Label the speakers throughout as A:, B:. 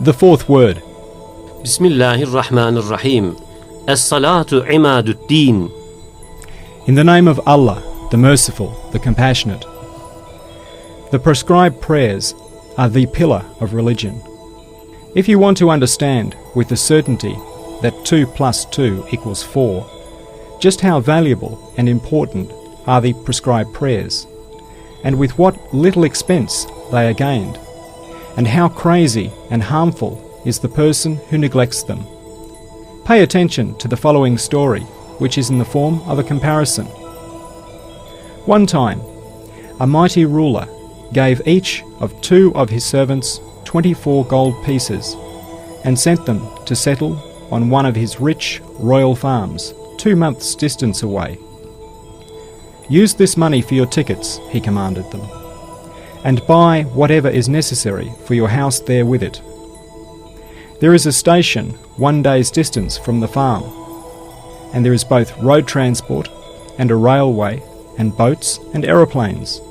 A: The fourth word.
B: Bismillahirrahmanirrahim. As-salatu imaduddin.
A: In the name of Allah, the Merciful, the Compassionate. The prescribed prayers are the pillar of religion. If you want to understand with the certainty that 2 plus 2 equals 4, just how valuable and important are the prescribed prayers, and with what little expense they are gained, and how crazy and harmful is the person who neglects them. Pay attention to the following story, which is in the form of a comparison. One time, a mighty ruler gave each of 2 of his servants 24 gold pieces and sent them to settle on one of his rich royal farms 2 months' distance away. Use this money for your tickets, he commanded them, and buy whatever is necessary for your house there with it. There is a station 1 day's distance from the farm, and there is both road transport and a railway and boats and aeroplanes.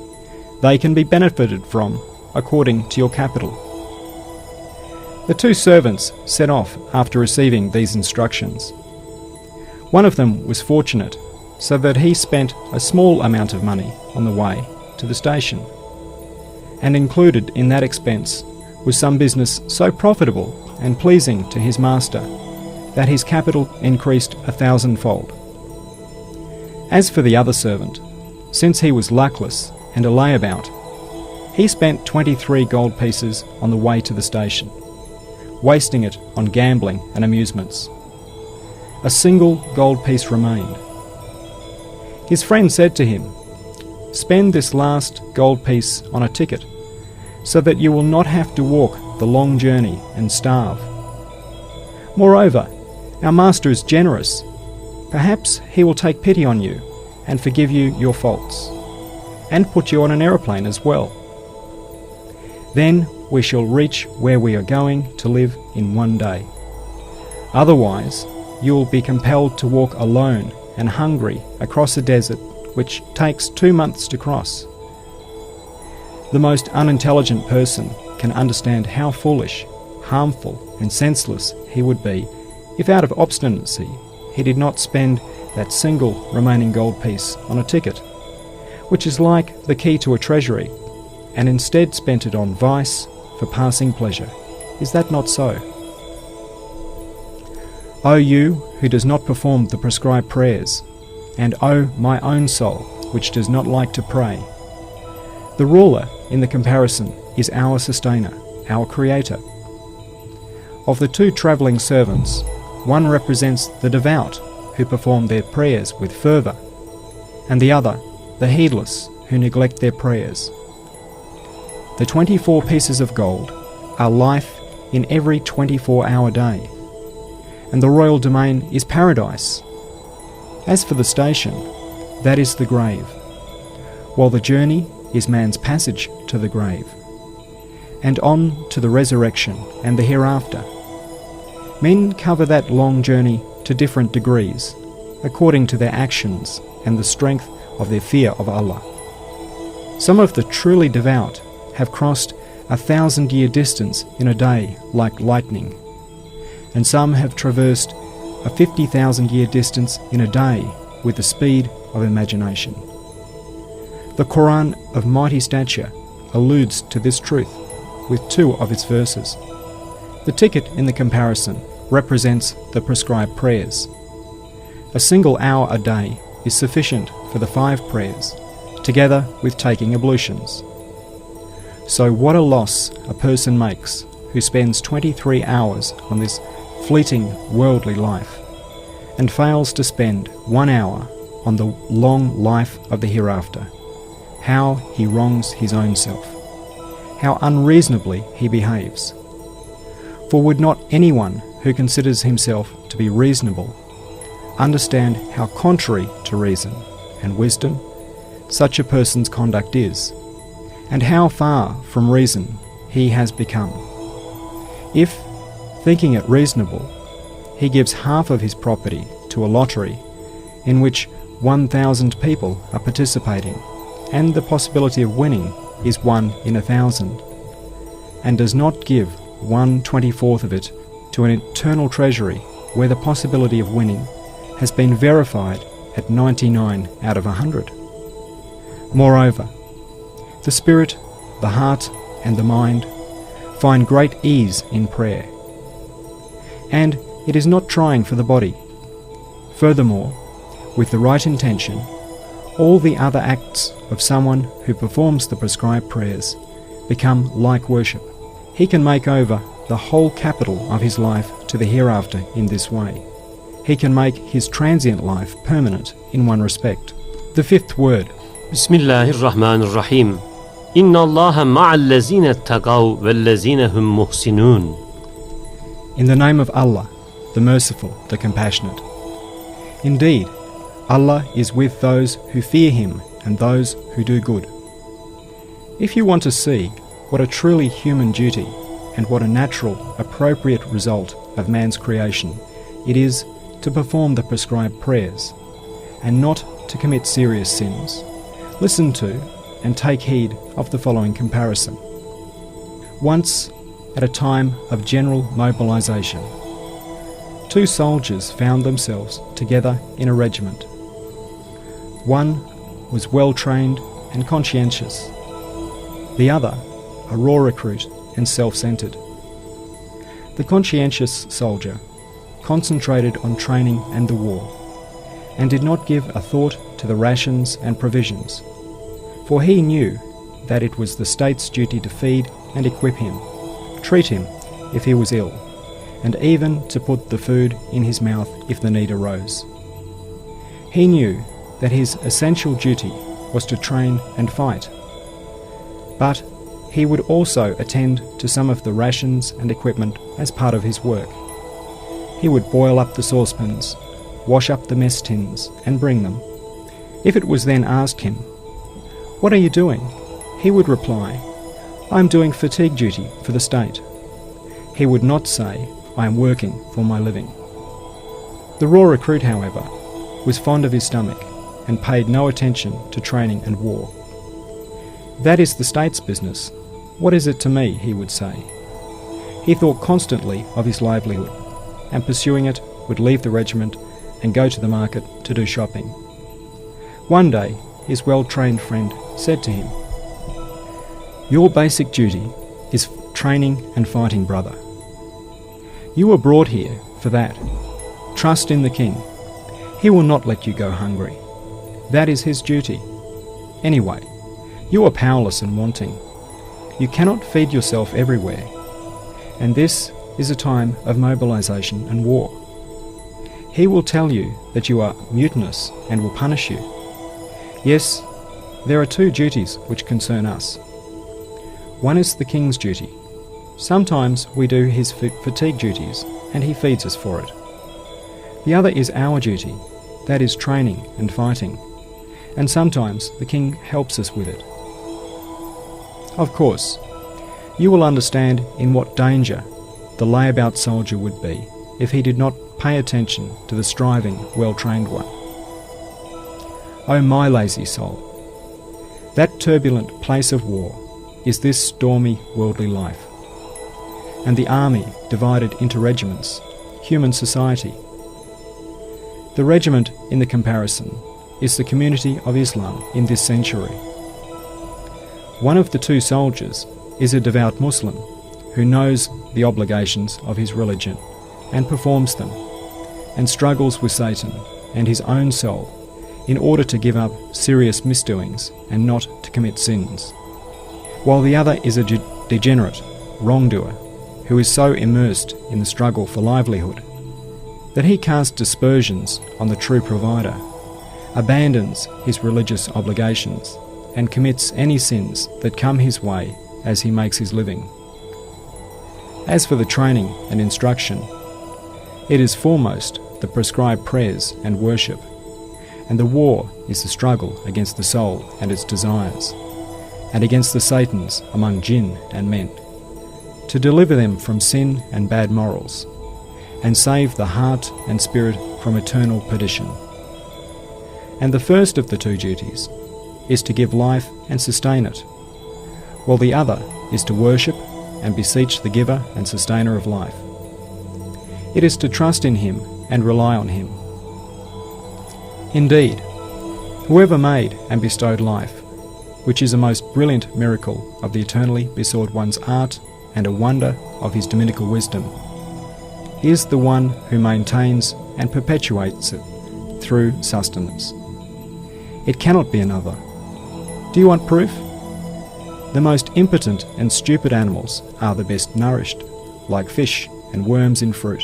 A: They can be benefited from according to your capital. The 2 servants set off after receiving these instructions. One of them was fortunate, so that he spent a small amount of money on the way to the station, and included in that expense was some business so profitable and pleasing to his master that his capital increased 1,000-fold. As for the other servant, since he was luckless and a layabout, he spent 23 gold pieces on the way to the station, wasting it on gambling and amusements. A single gold piece remained. His friend said to him, "Spend this last gold piece on a ticket, so that you will not have to walk the long journey and starve. Moreover, our master is generous. Perhaps he will take pity on you and forgive you your faults, and put you on an aeroplane as well. Then we shall reach where we are going to live in 1 day. Otherwise, you will be compelled to walk alone and hungry across a desert which takes 2 months to cross." The most unintelligent person can understand how foolish, harmful, and senseless he would be if out of obstinacy he did not spend that single remaining gold piece on a ticket, which is like the key to a treasury, and instead spent it on vice for passing pleasure. Is that not so? O you who does not perform the prescribed prayers, and O my own soul, which does not like to pray. The ruler in the comparison is our sustainer, our creator. Of the 2 travelling servants, one represents the devout who perform their prayers with fervour, and the other the heedless who neglect their prayers. The 24 pieces of gold are life in every 24-hour day, and the royal domain is paradise. As for the station, that is the grave, while the journey is man's passage to the grave, and on to the resurrection and the hereafter. Men cover that long journey to different degrees, according to their actions and the strength of their fear of Allah. Some of the truly devout have crossed 1,000-year distance in a day like lightning, and some have traversed a 50,000-year distance in a day with the speed of imagination. The Quran of mighty stature alludes to this truth with 2 of its verses. The ticket in the comparison represents the prescribed prayers. A single hour a day is sufficient for the 5 prayers, together with taking ablutions. So what a loss a person makes who spends 23 hours on this fleeting worldly life, and fails to spend 1 hour on the long life of the hereafter. How he wrongs his own self. How unreasonably he behaves. For would not anyone who considers himself to be reasonable understand how contrary to reason and wisdom such a person's conduct is, and how far from reason he has become? If, thinking it reasonable, he gives half of his property to a lottery in which 1,000 people are participating, and the possibility of winning is 1 in 1,000, and does not give 1/24 of it to an eternal treasury where the possibility of winning has been verified at 99 out of 100. Moreover, the spirit, the heart, and the mind find great ease in prayer. And it is not trying for the body. Furthermore, with the right intention, all the other acts of someone who performs the prescribed prayers become like worship. He can make over the whole capital of his life to the hereafter in this way. He can make his transient life permanent in one respect. The fifth word.
B: Bismillahirrahmanirrahim. Inna Allaha ma'allazina taqaw wallazina hum muhsinun.
A: In the name of Allah, the Merciful, the Compassionate. Indeed, Allah is with those who fear Him and those who do good. If you want to see what a truly human duty and what a natural, appropriate result of man's creation it is to perform the prescribed prayers, and not to commit serious sins, listen to and take heed of the following comparison. Once, at a time of general mobilization, two soldiers found themselves together in a regiment. One was well-trained and conscientious. The other, a raw recruit and self-centred. The conscientious soldier concentrated on training and the war, and did not give a thought to the rations and provisions, for he knew that it was the state's duty to feed and equip him, treat him if he was ill, and even to put the food in his mouth if the need arose. He knew that his essential duty was to train and fight, but he would also attend to some of the rations and equipment as part of his work. He would boil up the saucepans, wash up the mess tins, and bring them. If it was then asked him, "What are you doing?" he would reply, "I am doing fatigue duty for the state." He would not say, "I am working for my living." The raw recruit, however, was fond of his stomach and paid no attention to training and war. "That is the state's business. What is it to me?" he would say. He thought constantly of his livelihood, and pursuing it would leave the regiment and go to the market to do shopping. One day, his well-trained friend said to him, "Your basic duty is training and fighting, brother. You were brought here for that. Trust in the king. He will not let you go hungry. That is his duty. Anyway, you are powerless and wanting. You cannot feed yourself everywhere, and this is a time of mobilization and war. He will tell you that you are mutinous and will punish you. Yes, there are two duties which concern us. One is the king's duty. Sometimes we do his fatigue duties, and he feeds us for it. The other is our duty, that is training and fighting, and sometimes the king helps us with it. Of course, you will understand in what danger the layabout soldier would be if he did not pay attention to the striving, well-trained one. O my lazy soul, that turbulent place of war is this stormy worldly life, and the army divided into regiments, human society. The regiment in the comparison is the community of Islam in this century. One of the two soldiers is a devout Muslim who knows the obligations of his religion and performs them, and struggles with Satan and his own soul in order to give up serious misdoings and not to commit sins, while the other is a degenerate wrongdoer who is so immersed in the struggle for livelihood that he casts aspersions on the true provider, abandons his religious obligations, and commits any sins that come his way as he makes his living. As for the training and instruction, it is foremost the prescribed prayers and worship, and the war is the struggle against the soul and its desires, and against the Satans among jinn and men, to deliver them from sin and bad morals, and save the heart and spirit from eternal perdition. And the first of the two duties is to give life and sustain it, while the other is to worship, and beseech the giver and sustainer of life. It is to trust in him and rely on him. Indeed, whoever made and bestowed life, which is a most brilliant miracle of the eternally besought one's art and a wonder of his dominical wisdom, is the one who maintains and perpetuates it through sustenance. It cannot be another. Do you want proof? The most impotent and stupid animals are the best nourished, like fish and worms in fruit.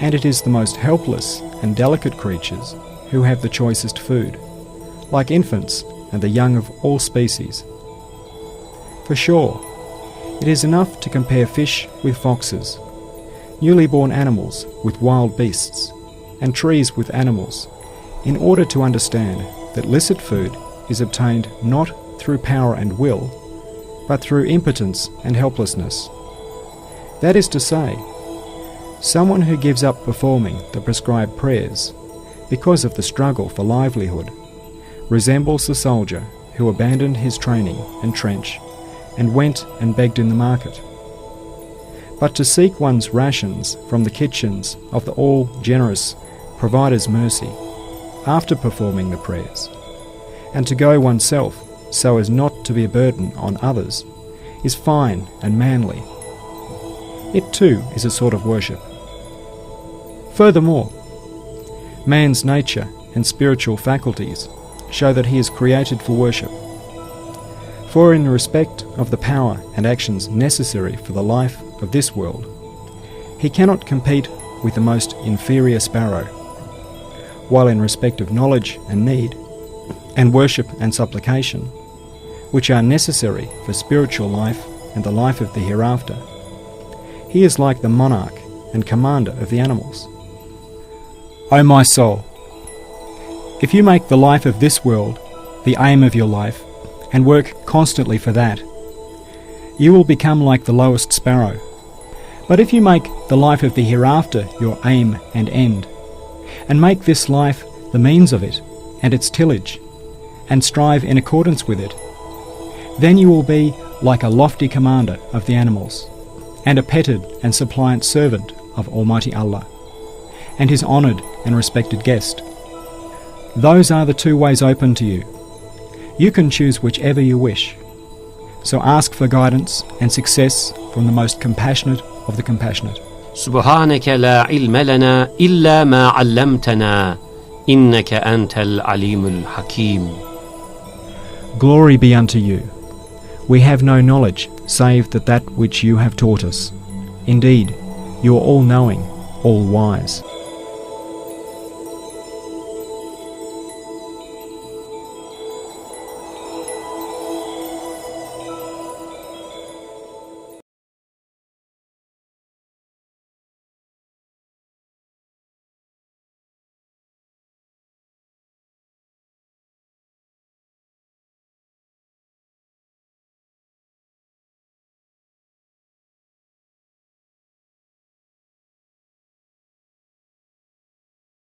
A: And it is the most helpless and delicate creatures who have the choicest food, like infants and the young of all species. For sure, it is enough to compare fish with foxes, newly born animals with wild beasts, and trees with animals, in order to understand that licit food is obtained not through power and will, but through impotence and helplessness. That is to say, someone who gives up performing the prescribed prayers because of the struggle for livelihood resembles the soldier who abandoned his training and trench and went and begged in the market. But to seek one's rations from the kitchens of the all-generous provider's mercy after performing the prayers, and to go oneself so as not to be a burden on others, is fine and manly. It too is a sort of worship. Furthermore, man's nature and spiritual faculties show that he is created for worship. For in respect of the power and actions necessary for the life of this world, he cannot compete with the most inferior sparrow, while in respect of knowledge and need, and worship and supplication, which are necessary for spiritual life and the life of the hereafter, he is like the monarch and commander of the animals. O my soul, if you make the life of this world the aim of your life, and work constantly for that, you will become like the lowest sparrow. But if you make the life of the hereafter your aim and end, and make this life the means of it and its tillage, and strive in accordance with it, then you will be like a lofty commander of the animals, and a petted and suppliant servant of Almighty Allah, and His honoured and respected guest. Those are the two ways open to you. You can choose whichever you wish. So ask for guidance and success from the most compassionate of the compassionate.
B: سبحانك لا علم لنا إلا ما علمتنا إنك أنت العليم الحكيم.
A: Glory be unto you. We have no knowledge save that which you have taught us. Indeed, you are all-knowing, all-wise.